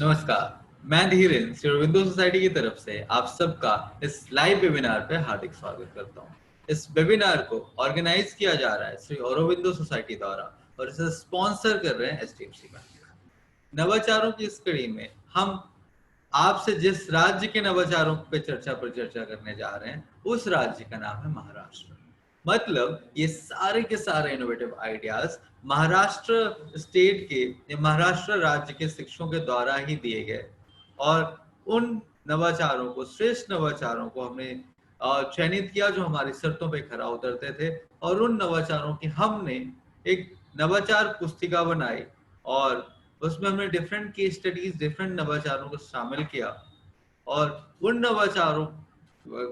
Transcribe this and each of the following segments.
नमस्कार, मैं धीरेन्द्र श्री अरविंदो सोसाइटी की तरफ से आप सबका इस लाइव वेबिनार पे हार्दिक स्वागत करता हूँ। इस वेबिनार को ऑर्गेनाइज किया जा रहा है श्री अरविंदो सोसाइटी द्वारा और इसे स्पॉन्सर कर रहे हैं एचडीएफसी बैंक। नवाचारों की इस कड़ी में हम आपसे जिस राज्य के नवाचारों पे चर्चा करने जा रहे हैं उस राज्य का नाम है महाराष्ट्र। मतलब ये सारे के सारे इनोवेटिव आइडियाज महाराष्ट्र स्टेट के या महाराष्ट्र राज्य के शिक्षकों के द्वारा ही दिए गए और उन नवाचारों को, श्रेष्ठ नवाचारों को हमने चयनित किया जो हमारी शर्तों पे खरा उतरते थे और उन नवाचारों की हमने एक नवाचार पुस्तिका बनाई और उसमें हमने डिफरेंट केस स्टडीज, डिफरेंट नवाचारों को शामिल किया और उन नवाचारों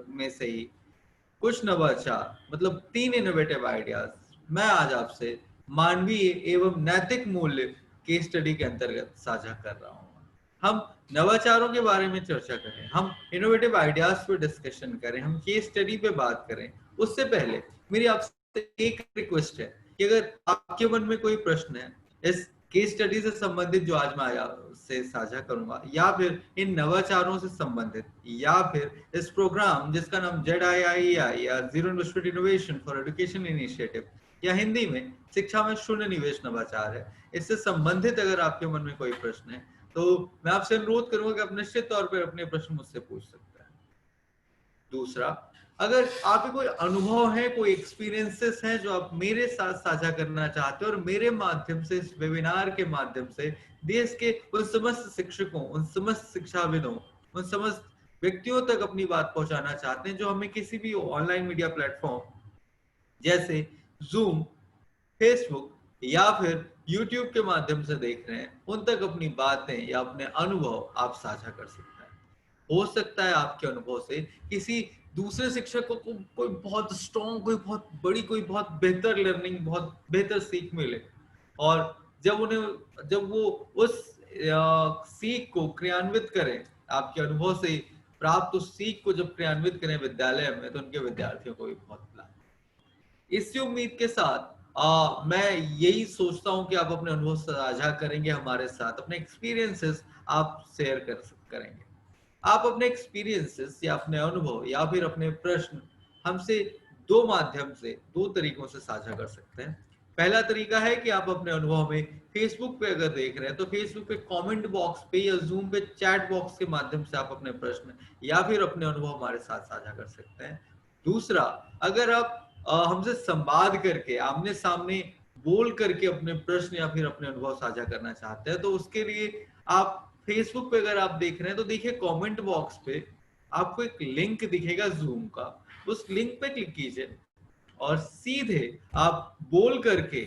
में से ही कुछ नवाचार मतलब 3 इनोवेटिव आइडियाज मैं आज आपसे मानवीय एवं नैतिक मूल्य केस स्टडी के अंतर्गत साझा कर रहा हूँ। हम नवाचारों के बारे में चर्चा करें, हम इनोवेटिव आइडियाज पर डिस्कशन करें, हम केस स्टडी पे बात करें, उससे पहले मेरी आपसे एक रिक्वेस्ट है कि अगर आपके मन में कोई प्रश्न है इस केस स्टडी से संबंधित जो आज मैं से साझा करूंगा या फिर इन नवाचारों से संबंधित या फिर इस प्रोग्राम जिसका नाम ZIIEI या zero investment innovation for education initiative या हिंदी में शिक्षा में शून्य निवेश नवाचार है, इससे संबंधित अगर आपके मन में कोई प्रश्न है तो मैं आपसे अनुरोध करूंगा कि आप निश्चित तौर पर अपने प्रश्न मुझसे पूछ सकते हैं। दूसरा, अगर आपके कोई अनुभव है, कोई एक्सपीरियंसेस हैं जो आप मेरे साथ साझा करना चाहते हो और मेरे माध्यम से, इस वेबिनार के माध्यम से देश के उन समस्त शिक्षकों, उन समस्त शिक्षाविदों, उन समस्त व्यक्तियों तक अपनी बात पहुंचाना चाहते हैं जो हमें किसी भी ऑनलाइन मीडिया प्लेटफॉर्म जैसे जूम, फेसबुक या फिर यूट्यूब के माध्यम से देख रहे हैं, उन तक अपनी बातें या अपने अनुभव आप साझा कर सकते हैं। हो सकता है आपके अनुभव से किसी दूसरे शिक्षक को कोई बहुत स्ट्रॉन्ग, कोई बहुत बड़ी, कोई बहुत बेहतर लर्निंग, बहुत बेहतर सीख मिले और जब वो उस सीख को क्रियान्वित करें, आपके अनुभव से प्राप्त उस सीख को जब क्रियान्वित करें विद्यालय में, तो उनके विद्यार्थियों को भी बहुत लाभ। इसी उम्मीद के साथ मैं यही सोचता हूं कि आप अपने अनुभव साझा करेंगे हमारे साथ, अपने एक्सपीरियंसेस आप शेयर करेंगे। आप अपने एक्सपीरियंसेस या अपने अनुभव या फिर अपने प्रश्न हमसे दो माध्यम से, दो तरीकों से साझा कर सकते हैं। पहला तरीका है कि आप अपने अनुभव में फेसबुक पे अगर देख रहे हैं तो फेसबुक पे कमेंट बॉक्स पे या जूम पे चैट बॉक्स के माध्यम से आप अपने प्रश्न या फिर अपने अनुभव हमारे साथ साझा कर सकते हैं। दूसरा, अगर आप हमसे संवाद करके, आमने सामने बोल करके अपने प्रश्न या फिर अपने अनुभव साझा करना चाहते हैं तो उसके लिए आप फेसबुक पे अगर आप देख रहे हैं तो देखिए कमेंट बॉक्स पे आपको एक लिंक दिखेगा जूम का, उस लिंक पे क्लिक कीजिए और सीधे आप बोल करके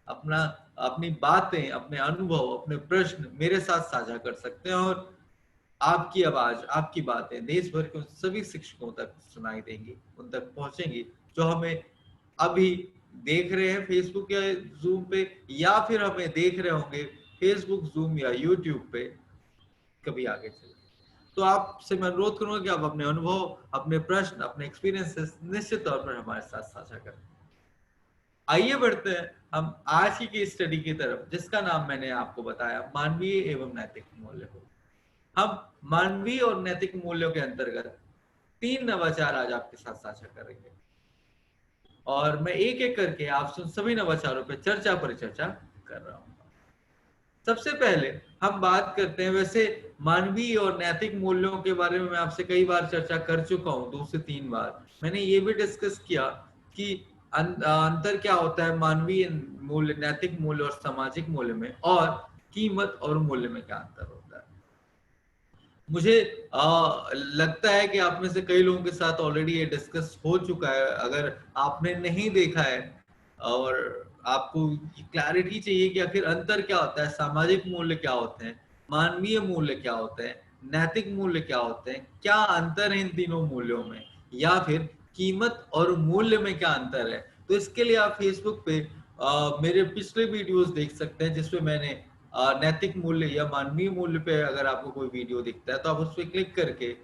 अपनी बातें, अपने अनुभव, अपने प्रश्न मेरे साथ साझा कर सकते हैं और आपकी आवाज, आपकी बातें देश भर के सभी शिक्षकों तक सुनाई देंगी, उन तक पहुंचेंगी जो हमें अभी देख रहे हैं फेसबुक या जूम पे या फिर हमें देख रहे होंगे फेसबुक, जूम या यूट्यूब पे कभी आगे चले। तो आपसे मैं अनुरोध करूंगा कि आप अपने अनुभव, अपने प्रश्न, अपने एक्सपीरियंसेस निश्चित तौर पर हमारे साथ साझा करें। आइए बढ़ते हैं हम आज की केस स्टडी की तरफ जिसका नाम मैंने आपको बताया, मानवीय एवं नैतिक मूल्य हो। हम मानवीय और नैतिक मूल्यों के अंतर्गत 3 नवाचार आज आपके साथ साझा करेंगे और मैं एक एक करके आपसे सभी नवाचारों पर चर्चा परिचर्चा कर रहा हूँ। सबसे पहले हम बात करते हैं, वैसे मानवीय और नैतिक मूल्यों के बारे में मैं आपसे कई बार चर्चा कर चुका हूँ, 2 से 3 बार। मैंने ये भी डिस्कस किया कि अंतर क्या होता है मानवीय मूल्य, नैतिक मूल्य और सामाजिक मूल्य में, और कीमत और मूल्य में क्या अंतर होता है। मुझे लगता है कि आप में से कई लोगों के साथ ऑलरेडी ये डिस्कस हो चुका है। अगर आपने नहीं देखा है और आपको क्लैरिटी चाहिए कि आखिर अंतर क्या होता है, सामाजिक मूल्य क्या होते हैं, मानवीय मूल्य क्या होते हैं, नैतिक मूल्य क्या होते हैं, क्या अंतर है इन तीनों मूल्यों में, या फिर कीमत और मूल्य में क्या अंतर है, तो इसके लिए आप फेसबुक पे मेरे पिछले वीडियोस देख सकते हैं जिसपे मैंने नैतिक मूल्य या मानवीय मूल्य पे अगर आपको कोई वीडियो दिखता है तो आप उस पर क्लिक करके,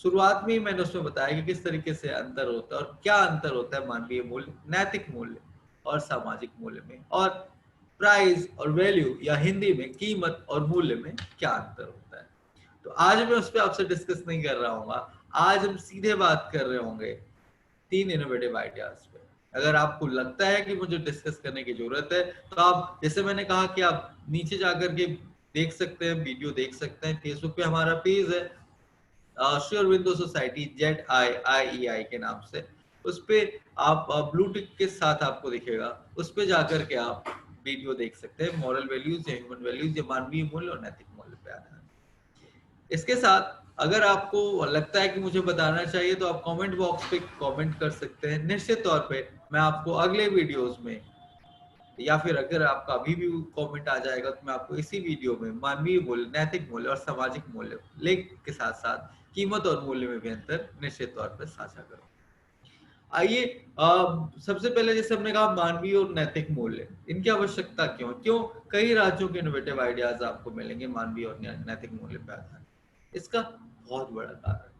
शुरुआत में ही मैंने उसमें बताया कि किस तरीके से अंतर होता है और क्या अंतर होता है मानवीय मूल्य, नैतिक मूल्य और सामाजिक मूल्य में, और प्राइस और वैल्यू या हिंदी में कीमत और मूल्य में क्या अंतर होता है। तो आज मैं उस पर आपसे डिस्कस नहीं कर रहा हूँ। आज हम सीधे बात कर रहे होंगे 3 इनोवेटिव आइडियाज पे। अगर आपको लगता है कि मुझे डिस्कस करने की जरूरत है तो आप, जैसे मैंने कहा कि आप नीचे जाकर के देख सकते हैं, वीडियो देख सकते हैं। फेसबुक पे हमारा पेज है श्री अरविंदो सोसाइटी ZIIEI के नाम से। उस पे आप ब्लू टिक के साथ आपको दिखेगा, उस पे जाकर के आप वीडियो देख सकते हैं। मॉरल वैल्यूज या ह्यूमन वैल्यूज या मानवीय मूल्य और नैतिक मूल्य पे आधारित। इसके साथ अगर आपको लगता है कि मुझे बताना चाहिए तो आप कमेंट बॉक्स पे कमेंट कर सकते हैं। निश्चित तौर पे मैं आपको अगले वीडियोस में, या फिर अगर आपका अभी भी कमेंट आ जाएगा तो मैं आपको इसी वीडियो में मानवीय मूल्य, नैतिक मूल्य और सामाजिक मूल्य लेख के साथ साथ कीमत और मूल्य में भी अंतर निश्चित तौर पर साझा करूँ। आइए सबसे पहले जैसे हमने कहा मानवीय और नैतिक मूल्य, इनकी आवश्यकता क्यों क्यों कई राज्यों के इनोवेटिव आइडियाज आपको मिलेंगे मानवीय और नैतिक मूल्य पर आधारित। इसका बहुत बड़ा कारण,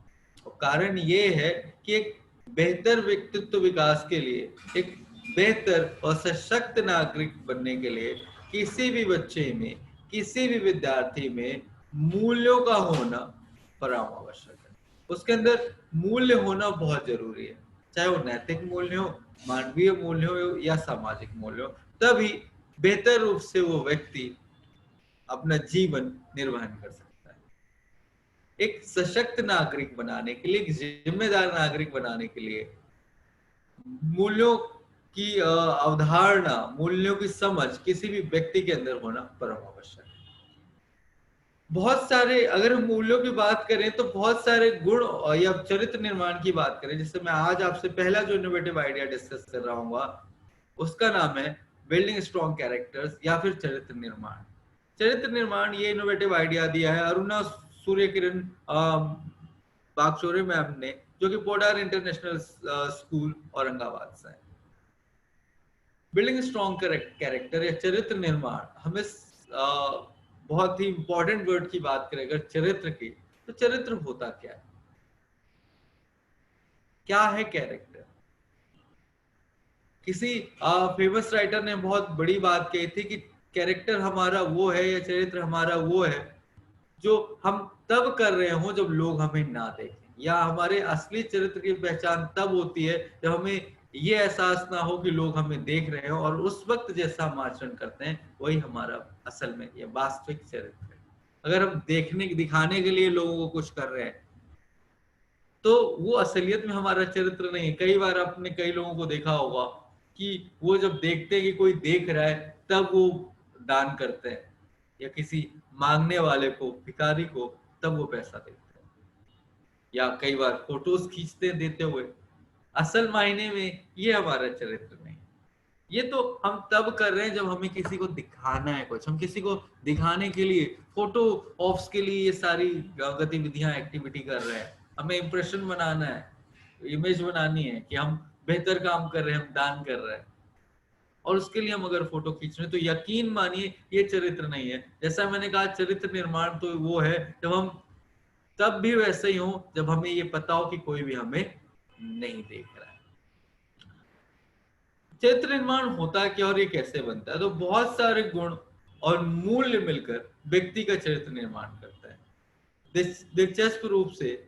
और कारण ये है कि एक बेहतर व्यक्तित्व विकास के लिए, एक बेहतर और सशक्त नागरिक बनने के लिए किसी भी बच्चे में, किसी भी विद्यार्थी में मूल्यों का होना परम आवश्यक है। उसके अंदर मूल्य होना बहुत जरूरी है, चाहे वो नैतिक मूल्य हो, मानवीय मूल्य हो या सामाजिक मूल्य हो। तभी बेहतर रूप से वो व्यक्ति अपना जीवन निर्वहन कर सकता है। एक सशक्त नागरिक बनाने के लिए, एक जिम्मेदार नागरिक बनाने के लिए मूल्यों की अवधारणा, मूल्यों की समझ किसी भी व्यक्ति के अंदर होना परम आवश्यक है। बहुत सारे, अगर हम मूल्यों की बात करें तो बहुत सारे गुण या चरित्र निर्माण की बात करें, जैसे मैं आज आपसे पहला जो इनोवेटिव आइडिया डिस्कस कर रहा हूँ उसका नाम है बिल्डिंग स्ट्रॉन्ग कैरेक्टर्स या फिर चरित्र निर्माण। चरित्र निर्माण ये इनोवेटिव आइडिया दिया है अरुणा सूर्य किरण बागचोरे मैम ने, जो कि पोडार इंटरनेशनल स्कूल औरंगाबाद से है। बिल्डिंग स्ट्रॉन्ग कैरेक्टर या चरित्र निर्माण, हमें बहुत ही इंपॉर्टेंट वर्ड की बात करें अगर चरित्र की, तो चरित्र होता क्या है? क्या है कैरेक्टर? किसी फेमस राइटर ने बहुत बड़ी बात कही थी कि कैरेक्टर हमारा वो है या चरित्र हमारा वो है जो हम तब कर रहे हो जब लोग हमें ना देखें, या हमारे असली चरित्र की पहचान तब होती है जब हमें ये एहसास ना हो कि लोग हमें देख रहे हो, और उस वक्त जैसा हम आचरण करते हैं वही हमारा असल में ये वास्तविक चरित्र है। अगर हम देखने दिखाने के लिए लोगों को कुछ कर रहे हैं तो वो असलियत में हमारा चरित्र नहीं है। कई बार आपने कई लोगों को देखा होगा कि वो जब देखते हैं कि कोई देख रहा है तब वो दान करते हैं, या किसी मांगने वाले को, भिखारी को, तब वो पैसा देते हैं, या कई बार फोटोज खींचते हैं देते हुए। असल मायने में ये हमारा चरित्र नहीं। ये तो हम तब कर रहे हैं जब हमें किसी को दिखाना है कुछ, हम किसी को दिखाने के लिए, फोटो ऑफ्स के लिए ये सारी गतिविधियां, एक्टिविटी कर रहे हैं। हमें इंप्रेशन बनाना है, इमेज बनानी है कि हम बेहतर काम कर रहे हैं, हम दान कर रहे हैं, और उसके लिए हम अगर फोटो खींच रहे हैं तो यकीन मानिए ये चरित्र नहीं है। जैसा मैंने कहा, चरित्र निर्माण तो वो है जब हम तब भी वैसे ही हो जब हमें ये पता हो कि कोई भी हमें नहीं देख रहा है। चरित्र निर्माण होता क्या और ये कैसे बनता है? तो बहुत सारे गुण और मूल्य मिलकर व्यक्ति का चरित्र निर्माण करता है। दिलचस्प रूप से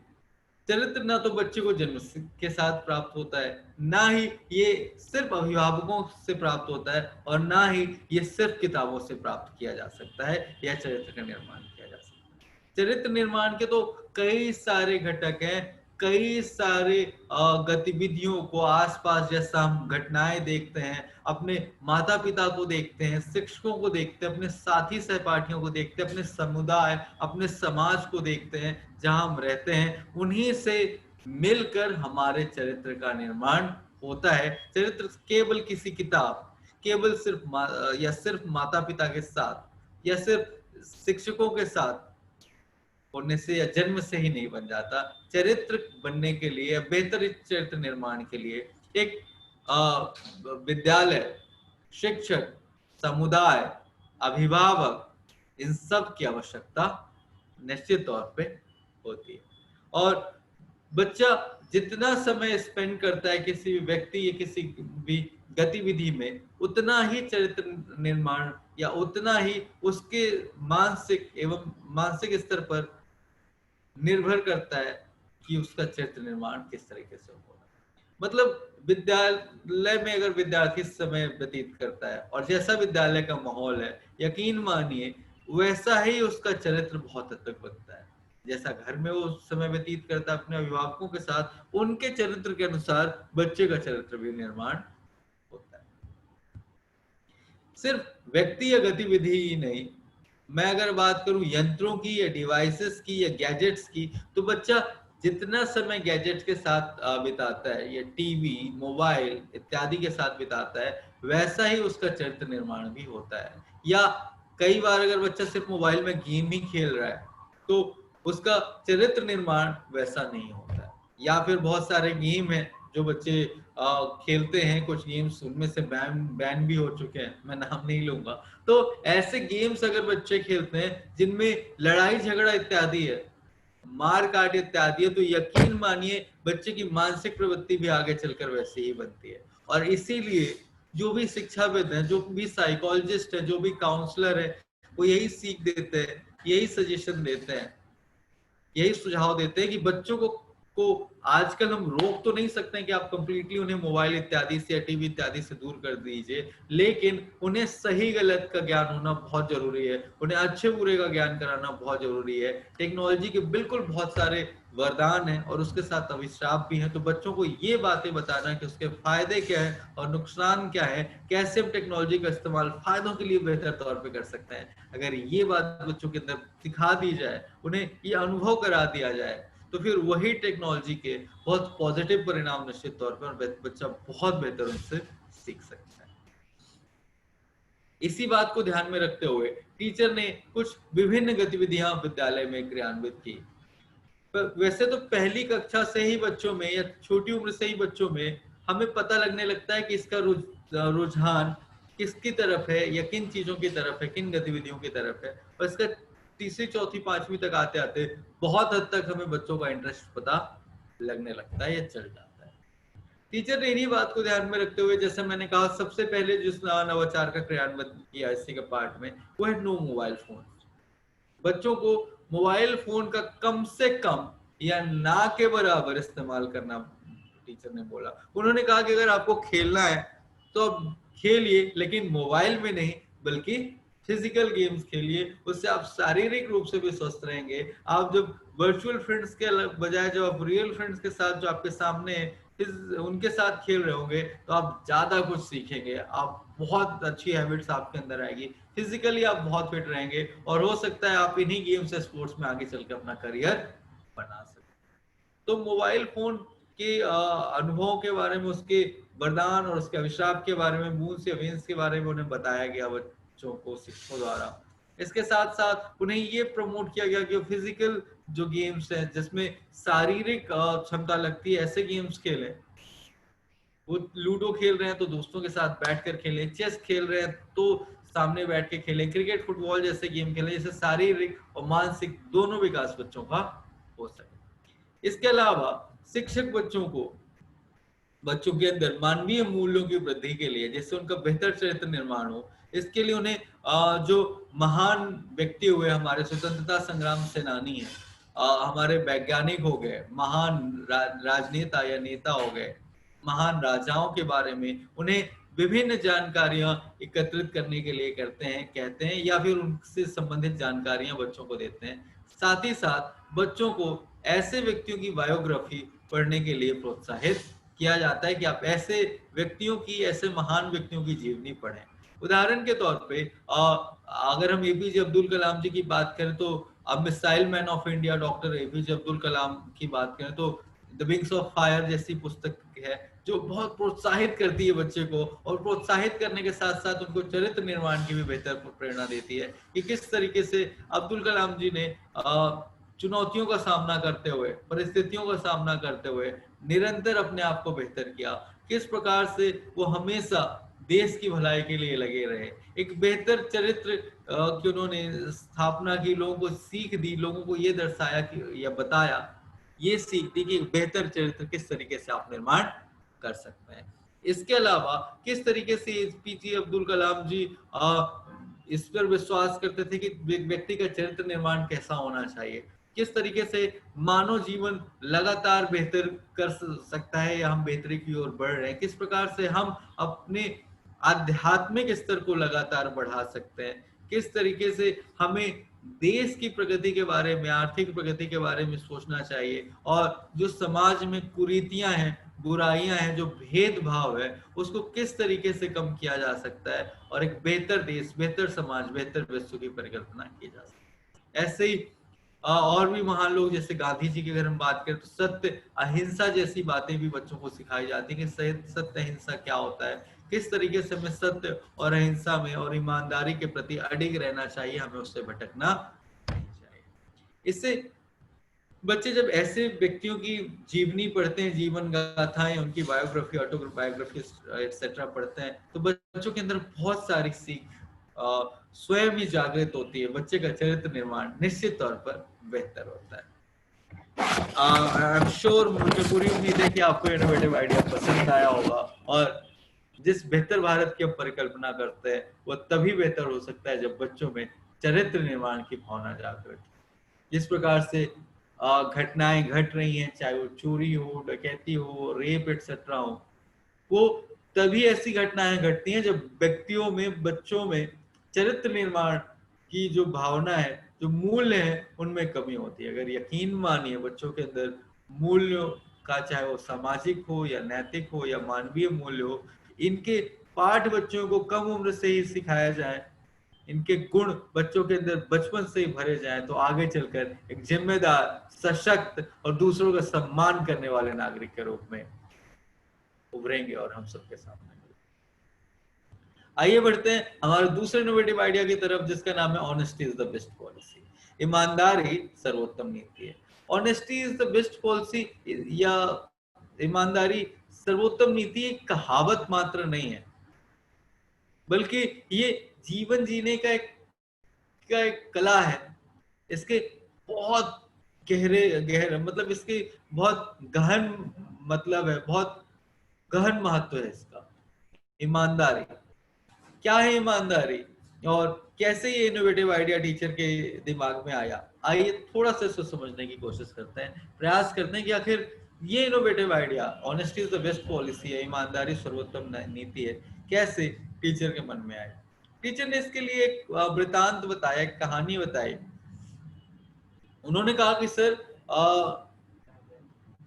चरित्र ना तो बच्चे को जन्म के साथ प्राप्त होता है, ना ही ये सिर्फ अभिभावकों से प्राप्त होता है, और ना ही ये सिर्फ किताबों से प्राप्त किया जा सकता है या चरित्र का निर्माण किया जा सकता है। चरित्र निर्माण के तो कई सारे घटक हैं, कई सारे गतिविधियों को आसपास, जैसा हम घटनाएं देखते हैं, अपने माता पिता को देखते हैं, शिक्षकों को देखते हैं, अपने साथी सहपाठियों को देखते हैं, अपने समुदाय, अपने समाज को देखते हैं जहां हम रहते हैं, उन्हीं से मिलकर हमारे चरित्र का निर्माण होता है। चरित्र केवल किसी किताब, केवल सिर्फ माता पिता के साथ या सिर्फ शिक्षकों के साथ होने से या जन्म से ही नहीं बन जाता। चरित्र बनने के लिए या बेहतर चरित्र निर्माण के लिए एक विद्यालय, शिक्षक, समुदाय, अभिभावक, इन सब की आवश्यकता निश्चित तौर पे होती है। और बच्चा जितना समय स्पेंड करता है किसी भी व्यक्ति या किसी भी गतिविधि में, उतना ही चरित्र निर्माण या उतना ही उसके मानसिक स्तर पर निर्भर करता है कि उसका चरित्र निर्माण किस तरीके से होगा। मतलब विद्यालय में अगर विद्यार्थी समय व्यतीत करता है और जैसा विद्यालय का माहौल है, यकीन मानिए वैसा ही उसका चरित्र बहुत हद तक बनता है। जैसा घर में वो समय व्यतीत करता है अपने अभिभावकों के साथ, उनके चरित्र के अनुसार बच्चे का चरित्र भी निर्माण होता है। सिर्फ व्यक्ति या गतिविधि ही नहीं, मैं अगर बात करूं यंत्रों की या डिवाइसेस की या गैजेट्स की, तो बच्चा जितना समय गैजेट्स के साथ बिताता है या टीवी, मोबाइल इत्यादि के साथ बिताता है, वैसा ही उसका चरित्र निर्माण भी होता है। या कई बार अगर बच्चा सिर्फ मोबाइल में गेम ही खेल रहा है, तो उसका चरित्र निर्माण वैसा नहीं होता है। या फिर बहुत सारे गेम हैं जो बच्चे खेलते हैं, कुछ गेम्स उनमें से बैन भी हो चुके हैं, मैं नाम नहीं लूंगा। तो ऐसे गेम्स अगर बच्चे खेलते हैं जिनमें लड़ाई झगड़ा इत्यादि है, मार काट इत्यादि है, तो यकीन मानिए बच्चे की मानसिक प्रवृत्ति भी आगे चलकर वैसे ही बनती है। और इसीलिए जो भी शिक्षाविद हैं, जो भी साइकोलॉजिस्ट है, जो भी काउंसलर है, वो यही सीख देते हैं, यही सजेशन देते हैं, यही सुझाव देते हैं कि बच्चों को आजकल हम रोक तो नहीं सकते कि आप कंप्लीटली उन्हें मोबाइल इत्यादि से या टीवी इत्यादि से दूर कर दीजिए, लेकिन उन्हें सही गलत का ज्ञान होना बहुत जरूरी है, उन्हें अच्छे बुरे का ज्ञान कराना बहुत जरूरी है। टेक्नोलॉजी के बिल्कुल बहुत सारे वरदान है और उसके साथ अभिशाप भी है, तो बच्चों को ये बातें बताना कि उसके फायदे क्या है और नुकसान क्या है, कैसे हम टेक्नोलॉजी का इस्तेमाल फायदों के लिए बेहतर तौर पे कर सकते हैं, अगर ये बात बच्चों के अंदर सिखा दी जाए, उन्हें ये अनुभव करा दिया जाए, तो फिर वही टेक्नोलॉजी के बहुत पॉजिटिव परिणाम निश्चित तौर पर बच्चा बहुत बेहतर उनसे सीख सकता है। इसी बात को ध्यान में रखते हुए टीचर ने कुछ विभिन्न गतिविधियां विद्यालय में क्रियान्वित की। वैसे तो पहली कक्षा से ही बच्चों में या छोटी उम्र से ही बच्चों में हमें पता लगने लगता है कि इसका रुझान किसकी तरफ है या किन चीजों की तरफ है, किन गतिविधियों की तरफ है। और इसका तीसरी चौथी पांचवी तक आते आते बहुत हद तक हमें बच्चों का इंटरेस्ट पता लगने लगता है या चल जाता है। टीचर ने इन्हीं बात को ध्यान में रखते हुए, जैसे मैंने कहा, सबसे पहले जिस नवाचार का क्रियान्वयन किया इसी के पार्ट में, वो है नो मोबाइल फोन। बच्चों को मोबाइल फोन का कम से कम या ना के बराबर इस्तेमाल करना टीचर ने बोला। उन्होंने कहा कि अगर आपको खेलना है तो आप खेलिए, लेकिन मोबाइल में नहीं, बल्कि फिजिकल गेम्स खेलिए, उससे आप शारीरिक रूप से भी स्वस्थ रहेंगे। आप जब वर्चुअल फ्रेंड्स के बजाय जब आप रियल फ्रेंड्स के साथ जो आपके सामने उनके साथ खेल रहे होंगे, तो आप ज्यादा कुछ सीखेंगे, आप बहुत अच्छी हैबिट्स आपके अंदर आएगी, फिजिकली आप बहुत फिट रहेंगे और हो सकता है आप इन्हीं गेम्स या स्पोर्ट्स में आगे चल के अपना करियर बना सकते। तो मोबाइल फोन के अनुभवों के बारे में, उसके वरदान और उसके अभिशाप के बारे में, मूल्स या वेन्स के बारे में उन्हें बताया गया बच्चों को शिक्षकों द्वारा। इसके साथ साथ उन्हें ये प्रमोट किया गया कि फिजिकल जो गेम्स हैं जिसमें शारीरिक क्षमता लगती है, ऐसे गेम्स खेलें। वो लूडो खेल रहे हैं तो दोस्तों के साथ बैठकर खेलें, चेस खेल रहे हैं तो सामने बैठ के खेलें, क्रिकेट फुटबॉल जैसे गेम खेलें, जिससे शारीरिक और मानसिक दोनों विकास बच्चों का हो सके। इसके अलावा शिक्षक बच्चों के अंदर मानवीय मूल्यों की वृद्धि के लिए, जिससे उनका बेहतर चरित्र निर्माण हो, इसके लिए उन्हें जो महान व्यक्ति हुए, हमारे स्वतंत्रता संग्राम सेनानी हैं, हमारे वैज्ञानिक हो गए, महान राजनेता या नेता हो गए, महान राजाओं के बारे में उन्हें विभिन्न जानकारियां एकत्रित करने के लिए कहते हैं या फिर उनसे संबंधित जानकारियां बच्चों को देते हैं। साथ ही साथ बच्चों को ऐसे व्यक्तियों की बायोग्राफी पढ़ने के लिए प्रोत्साहित किया जाता है कि आप ऐसे व्यक्तियों की, ऐसे महान व्यक्तियों की जीवनी पढ़ें। उदाहरण के तौर पे अगर हम एपीजे अब्दुल कलाम जी की बात करें, तो अब missile man of India doctor APJ Abdul Kalam की बात करें, तो द विंग्स ऑफ फायर जैसी पुस्तक है जो बहुत प्रोत्साहित करती है बच्चे को, और प्रोत्साहित करने के साथ साथ उनको चरित्र निर्माण की भी बेहतर प्रेरणा देती है कि किस तरीके से अब्दुल कलाम जी ने चुनौतियों का सामना करते हुए, परिस्थितियों का सामना करते हुए निरंतर अपने आप को बेहतर किया, किस प्रकार से वो हमेशा देश की भलाई के लिए लगे रहे, एक बेहतर चरित्र की उन्होंने स्थापना की, लोगों को सीख दी, लोगों को ये दर्शाया कि या बताया, ये सीख दी कि बेहतर चरित्र किस तरीके से आप निर्माण कर सकते हैं। इसके अलावा किस तरीके से पीजे अब्दुल कलाम जी इस पर विश्वास करते थे कि व्यक्ति का चरित्र निर्माण कैसा होना चाहिए, किस तरीके से मानव जीवन लगातार बेहतर कर सकता है या हम बेहतरी की ओर बढ़ रहे हैं, किस प्रकार से हम अपने आध्यात्मिक स्तर को लगातार बढ़ा सकते हैं, किस तरीके से हमें देश की प्रगति के बारे में, आर्थिक प्रगति के बारे में सोचना चाहिए, और जो समाज में कुरीतियां हैं, बुराइयां हैं, जो भेदभाव है, उसको किस तरीके से कम किया जा सकता है और एक बेहतर देश, बेहतर समाज, बेहतर विश्व की परिकल्पना की जा सकती है। ऐसे ही और भी महान लोग जैसे गांधी जी की अगर हम बात करें तो सत्य, अहिंसा जैसी बातें भी बच्चों को सिखाई जाती है कि सत्य अहिंसा क्या होता है, किस तरीके से हमें सत्य और अहिंसा में और ईमानदारी के प्रति अडिग रहना चाहिए, हमें उससे भटकना नहीं चाहिए। इससे बच्चे जब ऐसे व्यक्तियों की जीवनी पढ़ते हैं, जीवन गाथाएं, उनकी बायोग्राफी, ऑटोबायोग्राफी एक्सेट्रा पढ़ते हैं, तो बच्चों के अंदर बहुत सारी सीख स्वयं ही जागृत होती है। बच्चे का चरित्र निर्माण निश्चित तौर पर बेहतर होता है। आई एम श्योर, मुझे पूरी उम्मीद है कि आपको इनोवेटिव आइडिया पसंद आया होगा, और जिस बेहतर भारत की हम परिकल्पना करते हैं वो तभी बेहतर हो सकता है जब बच्चों में चरित्र निर्माण की भावना जागृत। जिस प्रकार से घटनाएं घट रही हैं, चाहे वो चोरी हो, डकैती हो, रेप एक्सेट्रा हो, वो तभी ऐसी घटनाएं घटती हैं जब व्यक्तियों में, बच्चों में चरित्र निर्माण की जो भावना है, जो मूल्य है, उनमें कमी होती है। अगर यकीन मानिए बच्चों के अंदर मूल्यों का, चाहे वो सामाजिक हो या नैतिक हो या मानवीय मूल्य हो, इनके पाठ बच्चों को कम उम्र से ही सिखाया जाए, इनके गुण बच्चों के अंदर बचपन से ही भरे जाए, तो आगे चलकर एक जिम्मेदार, सशक्त और दूसरों का सम्मान करने वाले नागरिक के रूप में उभरेंगे और हम सबके सामने। आइए बढ़ते हैं हमारे दूसरे इनोवेटिव आइडिया की तरफ, जिसका नाम है honesty is the best policy. ईमानदारी सर्वोत्तम नीति है। Honesty is the best policy या ईमानदारी सर्वोत्तम नीति एक कहावत मात्र नहीं है, बल्कि ये जीवन जीने का एक कला है। इसके बहुत गहरे मतलब इसके बहुत गहन मतलब है, बहुत गहन महत्व है इसका। ईमानदारी क्या है? ईमानदारी और कैसे ये इनोवेटिव आइडिया टीचर के दिमाग में आया, आइए थोड़ा सा इसको समझने की कोशिश करते हैं, प्रयास करते हैं कि आखिर ये innovative idea honesty is the best policy है, ईमानदारी सर्वोत्तम नीति है, कैसे टीचर के मन में आए। टीचर ने इसके लिए एक वृतांत बताया, एक कहानी बताई। उन्होंने कहा कि सर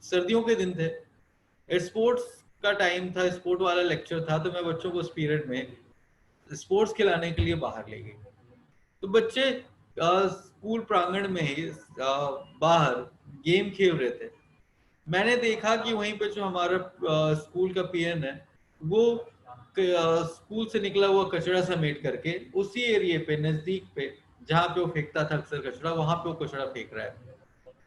सर्दियों के दिन थे, स्पोर्ट्स का टाइम था, स्पोर्ट वाला लेक्चर था, तो मैं बच्चों को उस पीरियड में स्पोर्ट्स खिलाने के लिए बाहर ले गई। तो बच्चे स्कूल प्रांगण में ही बाहर गेम खेल रहे थे। मैंने देखा कि वहीं पे जो हमारा स्कूल का पीएन है, वो स्कूल से निकला हुआ कचरा समेट करके उसी एरिया पे, नजदीक पे जहाँ पे वो फेंकता था अक्सर कचरा, वहां पे वो कचरा फेंक रहा है।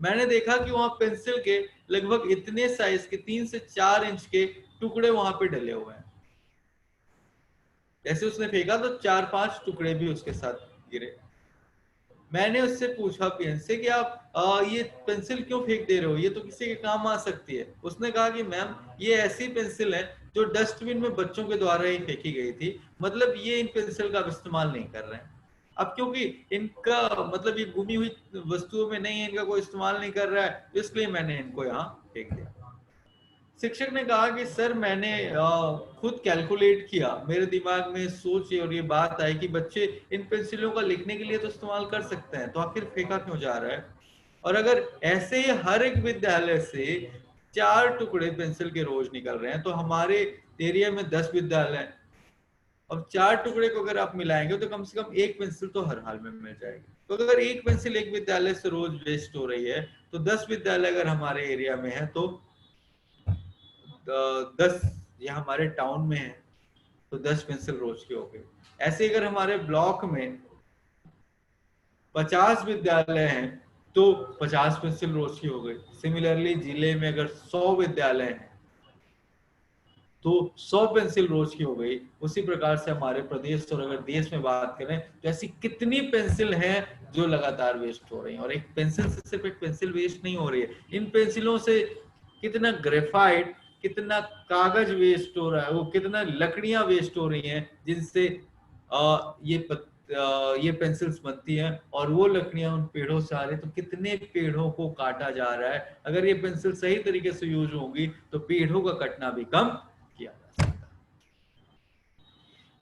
मैंने देखा कि वहां पेंसिल के लगभग इतने साइज के 3 से 4 इंच के टुकड़े वहां पे डले हुए हैं। जैसे उसने फेंका तो 4-5 टुकड़े भी उसके साथ गिरे। मैंने उससे पूछा पेन से कि आप ये पेंसिल क्यों फेंक दे रहे हो, ये तो किसी के काम आ सकती है। उसने कहा कि मैम ये ऐसी पेंसिल है जो डस्टबिन में बच्चों के द्वारा ही फेंकी गई थी, मतलब ये इन पेंसिल का इस्तेमाल नहीं कर रहे हैं। अब क्योंकि इनका मतलब ये गुमी हुई वस्तुओं में नहीं है, इनका कोई इस्तेमाल नहीं कर रहा है, इसलिए मैंने इनको यहाँ फेंक दिया। शिक्षक ने कहा कि सर मैंने खुद कैलकुलेट किया, मेरे दिमाग में सोच और ये बात आई कि बच्चे इन पेंसिलों का लिखने के लिए तो इस्तेमाल कर सकते हैं, तो आखिर फेंका क्यों जा रहा है। और अगर ऐसे ही हर एक विद्यालय से 4 टुकड़े पेंसिल के रोज निकल रहे हैं, तो हमारे एरिया में 10 विद्यालय हैं। अब 4 टुकड़े को अगर आप मिलाएंगे तो कम से कम एक पेंसिल तो हर हाल में मिल जाएगी। तो अगर एक पेंसिल एक विद्यालय से रोज वेस्ट हो रही है, तो 10 विद्यालय अगर हमारे एरिया में है, तो 10 या हमारे टाउन में है तो 10 पेंसिल रोज की हो गई। ऐसे अगर हमारे ब्लॉक में 50 विद्यालय हैं तो 50 पेंसिल रोज की हो गई। सिमिलरली जिले में अगर 100 विद्यालय हैं तो 100 पेंसिल रोज की हो गई। उसी प्रकार से हमारे प्रदेश और अगर देश में बात करें तो ऐसी कितनी पेंसिल हैं जो लगातार वेस्ट हो रही हैं। और एक पेंसिल से सिर्फ एक पेंसिल वेस्ट नहीं हो रही है, इन पेंसिलों से कितना ग्रेफाइट, कितना कागज वेस्ट हो रहा है, वो कितना लकड़ियां वेस्ट हो रही हैं, जिनसे ये ये पेंसिल्स बनती हैं और वो लकड़ियां उन पेड़ों से आ रही, तो कितने पेड़ों को काटा जा रहा है। अगर ये पेंसिल सही तरीके से यूज होंगी तो पेड़ों का कटना भी कम किया जा सकता है।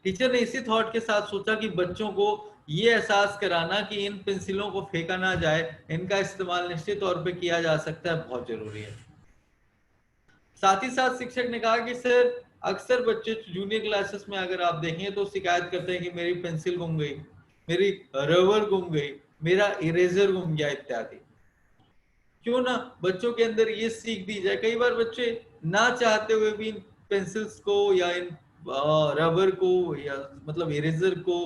टीचर ने इसी थॉट के साथ सोचा कि बच्चों को ये एहसास कराना कि इन पेंसिलों को फेंका ना जाए, इनका इस्तेमाल निश्चित तौर पे किया जा सकता है, बहुत जरूरी है। साथ ही साथ शिक्षक ने कहा कि सर अक्सर बच्चे जूनियर क्लासेस में अगर आप देखें तो शिकायत करते हैं कि मेरी पेंसिल गुम गई, मेरी रबर गुम गई, मेरा इरेजर गुम गया इत्यादि। क्यों ना बच्चों के अंदर ये सीख दी जाए। कई बार बच्चे ना चाहते हुए भी इन पेंसिल्स को या इन रबर को या मतलब इरेजर को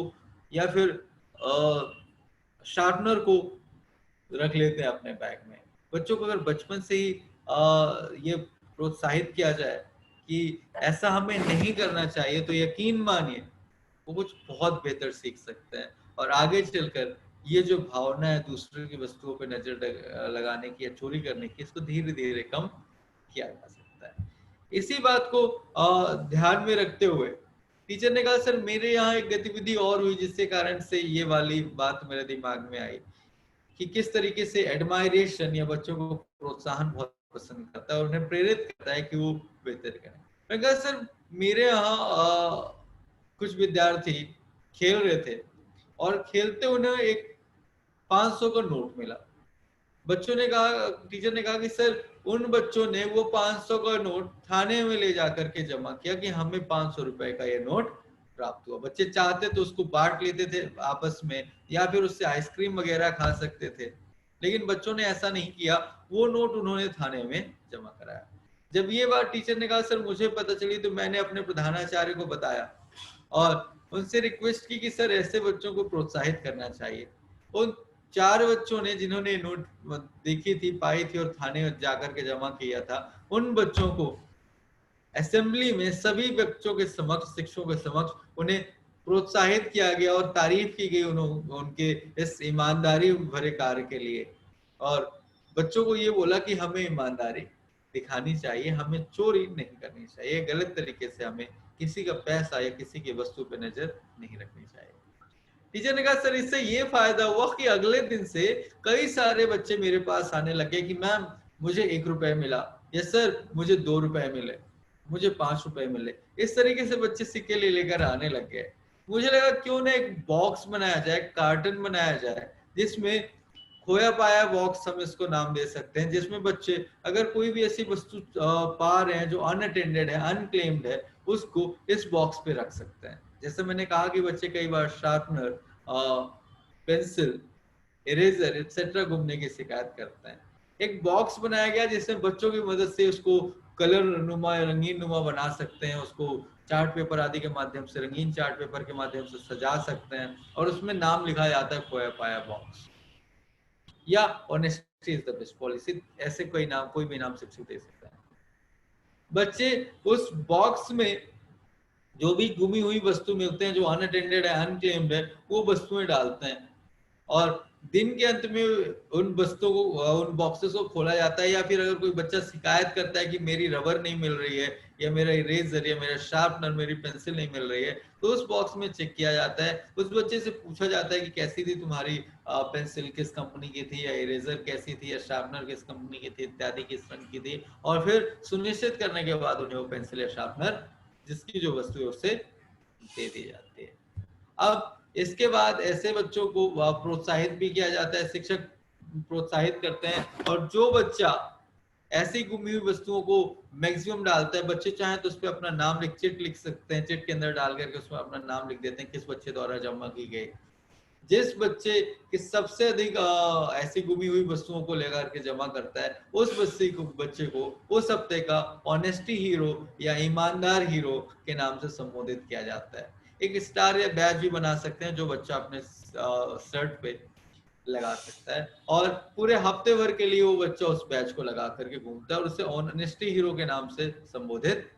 या फिर शार्पनर को रख लेते हैं अपने बैग में। बच्चों को अगर बचपन से ही ये प्रोत्साहित किया जाए कि ऐसा हमें नहीं करना चाहिए, तो यकीन मानिए वो कुछ बहुत बेहतर सीख सकते हैं और आगे चलकर ये जो भावना है दूसरे की वस्तुओं पर नजर लगाने की या चोरी करने की, इसको धीरे धीरे कम किया जा सकता है। इसी बात को ध्यान में रखते हुए टीचर ने कहा सर मेरे यहाँ एक गतिविधि और हुई जिसके कारण से ये वाली बात मेरे दिमाग में आई कि किस तरीके से एडमायरेशन या बच्चों को प्रोत्साहन बहुत पसंद करता है और उन्हें प्रेरित करता है कि वो बेहतर करें। मैं कहा सर मेरे यहाँ कुछ विद्यार्थी खेल रहे थे और खेलते उन्हें एक 500 का नोट मिला। बच्चों ने कहा, टीचर ने कहा कि सर उन बच्चों ने वो 500 का नोट थाने में ले जाकर के जमा किया कि हमें 500 रुपए का ये नोट प्राप्त हुआ। बच्चे चाहते तो उसको बांट लेते थे आपस में या फिर उससे आइसक्रीम वगैरह खा सकते थे, लेकिन बच्चों ने ऐसा नहीं किया, वो नोट उन्होंने थाने में जमा कराया। जब ये बात टीचर ने कहा सर मुझे पता चली तो मैंने अपने प्रधानाचार्य को बताया और उनसे रिक्वेस्ट की कि सर ऐसे बच्चों को प्रोत्साहित करना चाहिए। उन 4 बच्चों ने जिन्होंने नोट देखी थी, पाई थी और थाने जाकर के जमा किया था, उन बच्चों को असेंबली में सभी बच्चों के समक्ष, शिक्षकों के समक्ष उन्हें प्रोत्साहित किया गया और तारीफ की गई उनके इस ईमानदारी भरे कार्य के लिए। और बच्चों को ये बोला कि हमें ईमानदारी दिखानी चाहिए, हमें चोरी नहीं करनी चाहिए, गलत तरीके से हमें किसी का पैसा या किसी की वस्तु पे नजर नहीं रखनी चाहिए। टीचर ने कहा सर इससे ये फायदा हुआ कि अगले दिन से कई सारे बच्चे मेरे पास आने लगे कि मैम मुझे 1 रुपए मिला, या सर मुझे 2 रुपए मिले, मुझे 5 रुपए मिले। इस तरीके से बच्चे सिक्के ले लेकर आने लग गए। मुझे लगा क्यों ना एक बॉक्स बनाया जाए, कार्टन बनाया जाए, जिसमें खोया पाया बॉक्स हम इसको नाम दे सकते हैं, जिसमें बच्चे अगर कोई भी ऐसी वस्तु पा रहे हैं जो अनअटेंडेड है, अनक्लेम्ड है, उसको इस बॉक्स पे रख सकते हैं। जैसे मैंने कहा कि बच्चे कई बार शार्पनर, पेंसिल, इरेजर एक्सेट्रा घूमने की शिकायत करते हैं। एक बॉक्स बनाया गया जिसमें बच्चों की मदद से उसको कलर नुमा, रंगीन नुमा बना सकते हैं, उसको चार्ट पेपर आदि के माध्यम से, रंगीन चार्ट पेपर के माध्यम से सजा सकते हैं और उसमें नाम लिखा जाता है खोया पाया बॉक्स या honesty is the best policy, ऐसे कोई नाम, कोई भी नाम शिक्षक दे सकता है। बच्चे उस बॉक्स में जो भी गुमी हुई वस्तु मिलते हैं, जो अनअटेंडेड है, अनक्लेम्ड है, वो वस्तुएं डालते हैं और दिन के अंत में उन वस्तुओं को, उन बॉक्सेस को खोला जाता है। या फिर अगर कोई बच्चा शिकायत करता है कि मेरी रबर नहीं मिल रही है या मेरा इरेजर या मेरा शार्पनर, मेरी पेंसिल नहीं मिल रही है, तो उस बॉक्स में चेक किया जाता है। उस बच्चे से पूछा जाता है कि कैसी थी तुम्हारी पेंसिल, किस कंपनी की थी, या इरेजर कैसी थी, या शार्पनर किस कंपनी की थी इत्यादि, किस रंग की थी, और फिर सुनिश्चित करने के बाद उन्हें वो पेंसिल या शार्पनर जिसकी जो वस्तु है उसे दे दी जाती है। अब इसके बाद ऐसे बच्चों को प्रोत्साहित भी किया जाता है, शिक्षक प्रोत्साहित करते हैं, और जो बच्चा ऐसी गुमी हुई वस्तुओं को मैक्सिमम डालता है, बच्चे चाहें तो उस पर अपना नाम चिट लिख सकते हैं, चिट के अंदर डाल करके उसमें अपना नाम लिख देते हैं किस बच्चे द्वारा जमा की गई। जिस बच्चे की सबसे अधिक ऐसी गुमी हुई वस्तुओं को लेकर के जमा करता है, उस बच्चे को उस हफ्ते का ऑनेस्टी हीरो या ईमानदार हीरो के नाम से संबोधित किया जाता है। एक स्टार या बैज भी बना सकते हैं जो बच्चा अपने शर्ट पे लगा सकता है और पूरे हफ्ते भर के लिए वो बच्चा उस बैच को लगा करके घूमता है और उसे ऑनेस्टी हीरो के नाम से संबोधित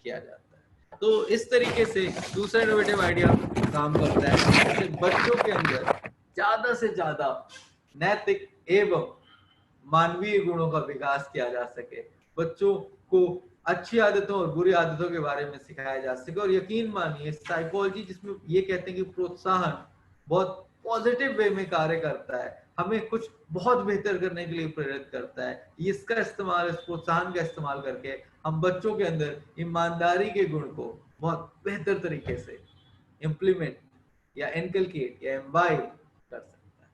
किया जाता है। तो इस तरीके से दूसरा इनोवेटिव आइडिया काम करता है, जैसे बच्चों के अंदर ज्यादा से ज्यादा नैतिक एवं मानवीय गुणों का विकास किया जा सके, बच्चों को अच्छी आदतों और बुरी आदतों के बारे में सिखाया जा सके। और यकीन मानिए साइकोलॉजी जिसमें ये कहते हैं कि प्रोत्साहन बहुत पॉजिटिव वे में कार्य करता है, हमें कुछ बहुत बेहतर करने के लिए प्रेरित करता है। इसका इस्तेमाल, इस प्रोत्साहन का इस्तेमाल करके हम बच्चों के अंदर ईमानदारी के गुण को बहुत बेहतर तरीके से इम्प्लीमेंट या इनकलकेट या इम्बाइब कर सकते हैं।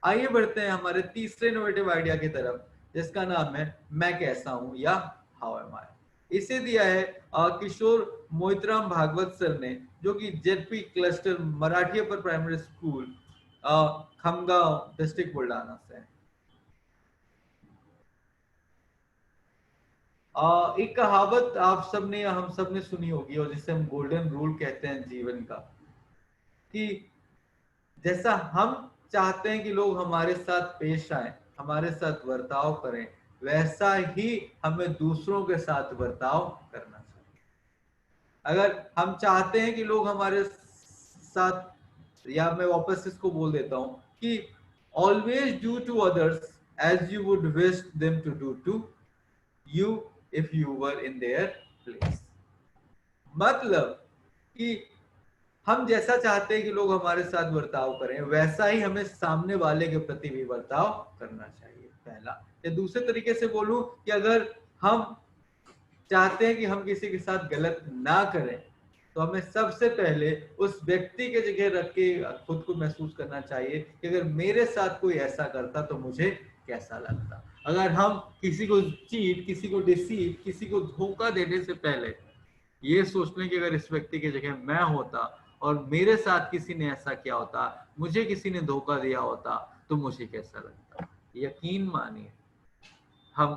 आइए बढ़ते हैं हमारे तीसरे इनोवेटिव आइडिया की तरफ, जिसका नाम है मैं कैसा हूं या हाउ एम आई। इसे दिया है किशोर मोहितराम भागवत सर ने, जो कि ZP cluster Marathi upper primary school Khamgaon district Buldana से है। एक कहावत आप सबने या हम सब ने सुनी होगी, और जिसे हम गोल्डन रूल कहते हैं जीवन का, कि जैसा हम चाहते हैं कि लोग हमारे साथ पेश आए, हमारे साथ बर्ताव करें, वैसा ही हमें दूसरों के साथ बर्ताव करना चाहिए। अगर हम चाहते हैं कि लोग हमारे साथ, या मैं वापस इसको बोल देता हूं कि always do to others as you would wish them to do to you if you were in their place. मतलब कि हम जैसा चाहते हैं कि लोग हमारे साथ बर्ताव करें, वैसा ही हमें सामने वाले के प्रति भी बर्ताव करना चाहिए, पहला। या दूसरे तरीके से बोलूं कि अगर हम चाहते हैं कि हम किसी के साथ गलत ना करें, तो हमें सबसे पहले उस व्यक्ति के जगह रख के खुद को महसूस करना चाहिए कि अगर मेरे साथ कोई ऐसा करता तो मुझे कैसा लगता। अगर हम किसी को चीट, किसी को डिसीव, किसी को धोखा देने से पहले ये सोच लें कि अगर इस व्यक्ति की जगह मैं होता और मेरे साथ किसी ने ऐसा किया होता, मुझे किसी ने धोखा दिया होता, तो मुझे कैसा लगता। यकीन मानिए, हम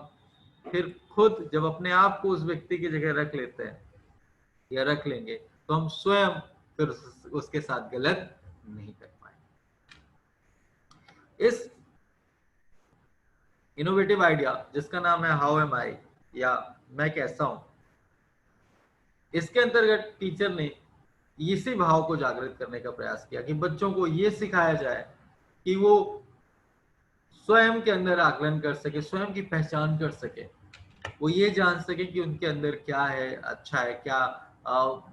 फिर खुद जब अपने आप को उस व्यक्ति की जगह रख लेते हैं या रख लेंगे, तो हम स्वयं फिर उसके साथ गलत नहीं कर पाएंगे। इस इनोवेटिव आइडिया, जिसका नाम है हाउ एम आई या मैं कैसा हूं, इसके अंतर्गत टीचर ने इसी भाव को जागृत करने का प्रयास किया कि बच्चों को ये सिखाया जाए कि वो स्वयं के अंदर आकलन कर सके, स्वयं की पहचान कर सके, वो ये जान सके कि उनके अंदर क्या है, अच्छा है, क्या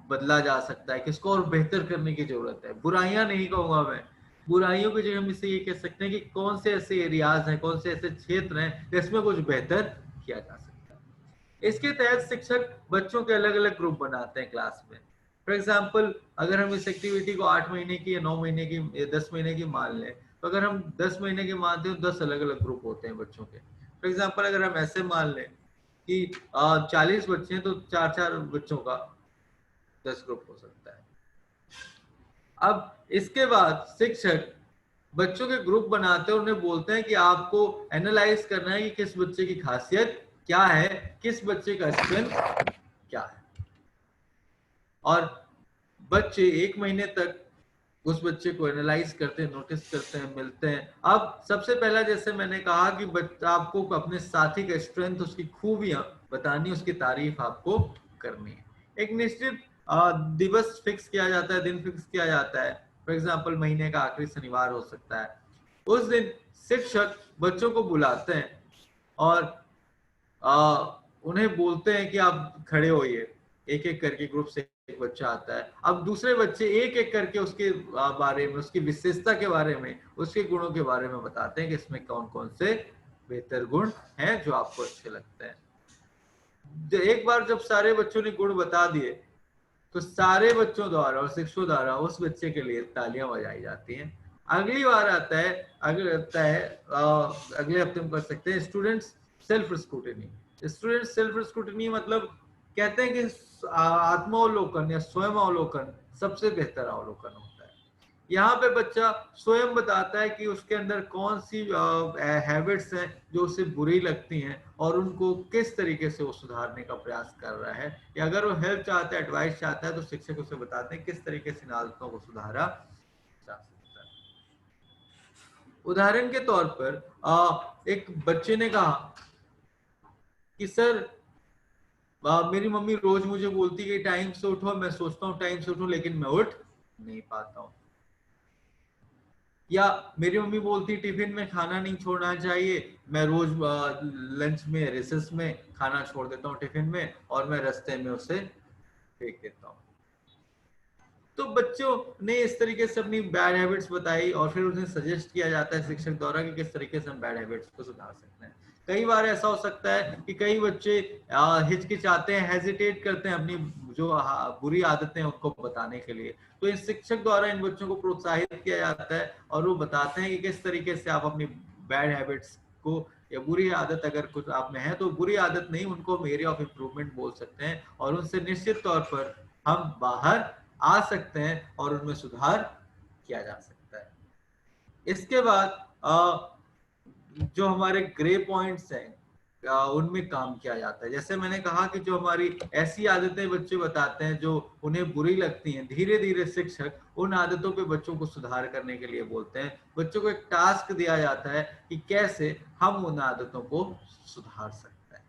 बदला जा सकता है, किसको और बेहतर करने की जरूरत है। बुराइयां नहीं कहूंगा मैं, बुराइयों की जगह हम इसे ये कह सकते हैं कि कौन से ऐसे एरियाज हैं, कौन से ऐसे क्षेत्र हैं जिसमें कुछ बेहतर किया जा सकता है। इसके तहत शिक्षक बच्चों के अलग अलग ग्रुप बनाते हैं क्लास में। फॉर एग्जाम्पल, अगर हम इस एक्टिविटी को 8 महीने की या 9 महीने की या 10 महीने की मान लें, तो अगर हम 10 महीने के मानते हो, 10 अलग अलग ग्रुप होते हैं बच्चों के। फॉर एग्जाम्पल, अगर हम ऐसे मान लें कि 40 बच्चे हैं, तो 4-4 बच्चों का 10 ग्रुप हो सकता है। अब इसके बाद शिक्षक बच्चों के ग्रुप बनाते हैं, उन्हें बोलते हैं कि आपको एनालाइज करना है कि किस बच्चे की खासियत क्या है, किस बच्चे का स्ट्रेंथ क्या है, और बच्चे 1 महीने तक उस बच्चे को एनालाइज करते हैं, नोटिस करते हैं, मिलते हैं। अब सबसे पहला, जैसे मैंने कहा कि आपको अपने साथी का स्ट्रेंथ, उसकी खूबियां बतानी, उसकी तारीफ आपको करनी है। एक निश्चित दिवस फिक्स किया जाता है, दिन फिक्स किया जाता है। फॉर एग्जाम्पल, महीने का आखिरी शनिवार हो सकता है। उस दिन शिक्षक बच्चों को बुलाते हैं और उन्हें बोलते हैं कि आप खड़े होइए। एक एक करके ग्रुप से एक बच्चा आता है। अब दूसरे बच्चे एक एक करके उसके बारे में, उसकी विशेषता के बारे में, उसके गुणों के बारे में बताते हैं कि इसमें कौन कौन से बेहतर गुण हैं जो आपको अच्छे लगते हैं। एक बार जब सारे बच्चों ने गुण बता दिए, तो सारे बच्चों द्वारा और शिक्षकों द्वारा उस बच्चे के लिए तालियां बजाई जाती हैं। अगली बार आता है, अगले हफ्ते में कर सकते हैं students self scrutiny. Student self scrutiny मतलब कहते हैं कि आत्मावलोकन या स्वयं अवलोकन सबसे बेहतर अवलोकन होता है। यहाँ पे बच्चा स्वयं बताता है कि उसके अंदर कौन सी हैबिट्स हैं जो उसे बुरी लगती हैं, और उनको किस तरीके से वो सुधारने का प्रयास कर रहा है, या अगर वो हेल्प चाहता है, एडवाइस चाहता है, तो शिक्षक उसे बताते हैं किस तरीके से इन आदतों को सुधारा जा सकता है। उदाहरण के तौर पर एक बच्चे ने कहा कि सर, मेरी मम्मी रोज मुझे बोलती है कि टाइम से उठो, मैं सोचता हूँ टाइम से उठो, लेकिन मैं उठ नहीं पाता हूँ। या मेरी मम्मी बोलती टिफिन में खाना नहीं छोड़ना चाहिए, मैं रोज लंच में, रिसेस में खाना छोड़ देता हूँ टिफिन में, और मैं रास्ते में उसे फेंक देता हूँ। तो बच्चों ने इस तरीके से अपनी बैड हैबिट्स बताई और फिर उन्हें सजेस्ट किया जाता है शिक्षक द्वारा कि किस तरीके से हम बैड हैबिट्स को सुधार सकते हैं। कई बार ऐसा हो सकता है कि कई बच्चे हिचकिचाते हैं, हेजिटेट करते हैं अपनी जो बुरी आदतें हैं उनको बताने के लिए, तो इस शिक्षक द्वारा इन बच्चों को प्रोत्साहित किया जाता है और वो बताते हैं कि किस तरीके से आप अपनी बैड हैबिट्स को या बुरी आदत अगर कुछ आप में है तो बुरी आदत नहीं, उनको एरिया ऑफ इम्प्रूवमेंट बोल सकते हैं और उनसे निश्चित तौर पर हम बाहर आ सकते हैं और उनमें सुधार किया जा सकता है। इसके बाद जो हमारे ग्रे पॉइंट्स हैं उनमें काम किया जाता है। जैसे मैंने कहा कि जो हमारी ऐसी आदतें बच्चे बताते हैं जो उन्हें बुरी लगती हैं, धीरे धीरे शिक्षक उन आदतों पे बच्चों को सुधार करने के लिए बोलते हैं। बच्चों को एक टास्क दिया जाता है कि कैसे हम उन आदतों को सुधार सकते हैं।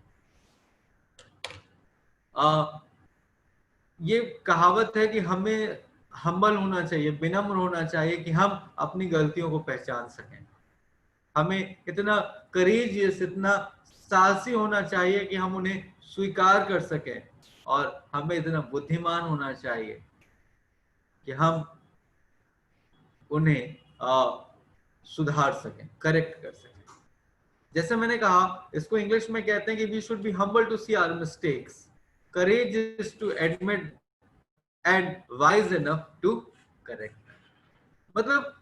ये कहावत है कि हमें हम्बल होना चाहिए, विनम्र होना चाहिए कि हम अपनी गलतियों को पहचान सकें। हमें इतना करेजियस, इतना साहसी होना चाहिए कि हम उन्हें स्वीकार कर सकें और हमें इतना बुद्धिमान होना चाहिए कि हम उन्हें सुधार सकें, करेक्ट कर सकें। जैसे मैंने कहा, इसको इंग्लिश में कहते हैं कि we should be humble to see our mistakes, courageous to admit and wise enough to correct। मतलब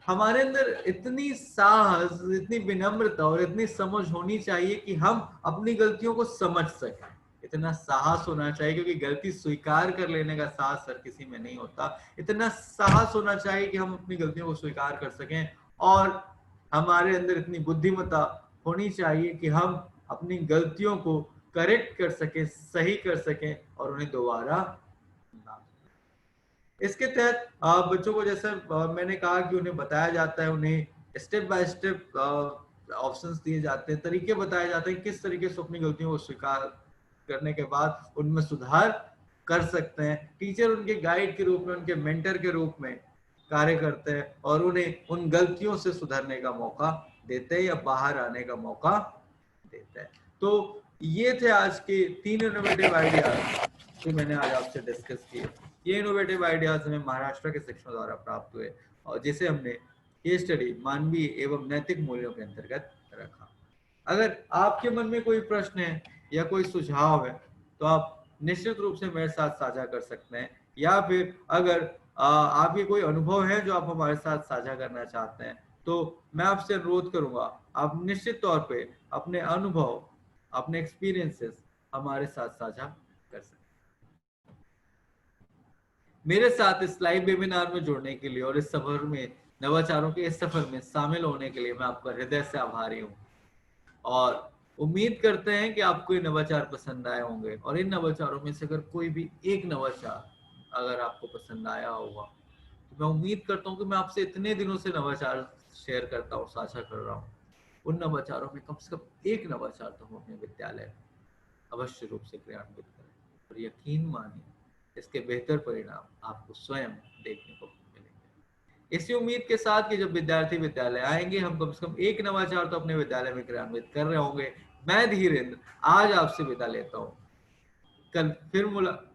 हमारे अंदर इतनी साहस, इतनी विनम्रता और इतनी समझ होनी चाहिए कि हम अपनी गलतियों को समझ सकें। इतना साहस होना चाहिए, क्योंकि गलती स्वीकार कर लेने का साहस हर किसी में नहीं होता। इतना साहस होना चाहिए कि हम अपनी गलतियों को स्वीकार कर सकें और हमारे अंदर इतनी बुद्धिमत्ता होनी चाहिए कि हम अपनी गलतियों को करेक्ट कर सकें, सही कर सकें और उन्हें दोबारा ना। इसके तहत बच्चों को, जैसे मैंने कहा कि उन्हें बताया जाता है, उन्हें स्टेप बाय स्टेप ऑप्शंस दिए जाते हैं, तरीके बताए जाते हैं किस तरीके से अपनी गलतियों को स्वीकार करने के बाद उनमें सुधार कर सकते हैं। टीचर उनके गाइड के रूप में, उनके मेंटर के रूप में कार्य करते हैं और उन्हें उन गलतियों से सुधरने का मौका देते हैं या बाहर आने का मौका देते हैं। तो ये थे आज के 3 इनोवेटिव आइडियाज जो मैंने आज आपसे डिस्कस किए। ये इनोवेटिव आइडियाज हमें महाराष्ट्र के शिक्षकों द्वारा प्राप्त हुए और जिसे हमने केस स्टडी मानवीय एवं नैतिक मूल्यों के अंतर्गत रखा। अगर आपके मन में कोई प्रश्न है या कोई सुझाव है तो आप निश्चित रूप से मेरे साथ साझा कर सकते हैं, या फिर अगर आपके कोई अनुभव है जो आप हमारे साथ साझा करना चाहते हैं तो मैं आपसे अनुरोध करूंगा, आप निश्चित तौर पे अपने अनुभव, अपने एक्सपीरियंसेस हमारे साथ साझा कर सकते हैं। मेरे साथ इस लाइव वेबिनार में जुड़ने के लिए और इस सफर में, नवाचारों के इस सफर में शामिल होने के लिए मैं आपका हृदय से आभारी हूँ और उम्मीद करते हैं कि आपको ये नवाचार पसंद आए होंगे और इन नवाचारों में से अगर कोई भी एक नवाचार अगर आपको पसंद आया होगा तो मैं उम्मीद करता हूँ कि मैं आपसे इतने दिनों से नवाचार शेयर करता हूँ, साझा कर रहा हूँ, उन नवाचारों में कम से कम एक नवाचार तो हम अपने विद्यालय में अवश्य रूप से क्रियान्वित करें और यकीन मानिए इसके बेहतर परिणाम आपको स्वयं देखने को मिलेंगे। इसी उम्मीद के साथ कि जब विद्यार्थी विद्यालय आएंगे हम कम से कम एक नवाचार तो अपने विद्यालय में क्रियान्वित कर रहे होंगे। मैं धीरेन्द्र आज आपसे विदा लेता हूँ। कल फिर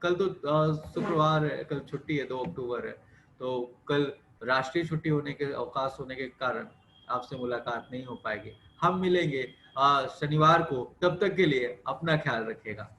कल तो शुक्रवार है, कल छुट्टी है, 2 अक्टूबर है, तो कल राष्ट्रीय छुट्टी होने के, अवकाश होने के कारण आपसे मुलाकात नहीं हो पाएगी। हम मिलेंगे शनिवार को। तब तक के लिए अपना ख्याल रखिएगा।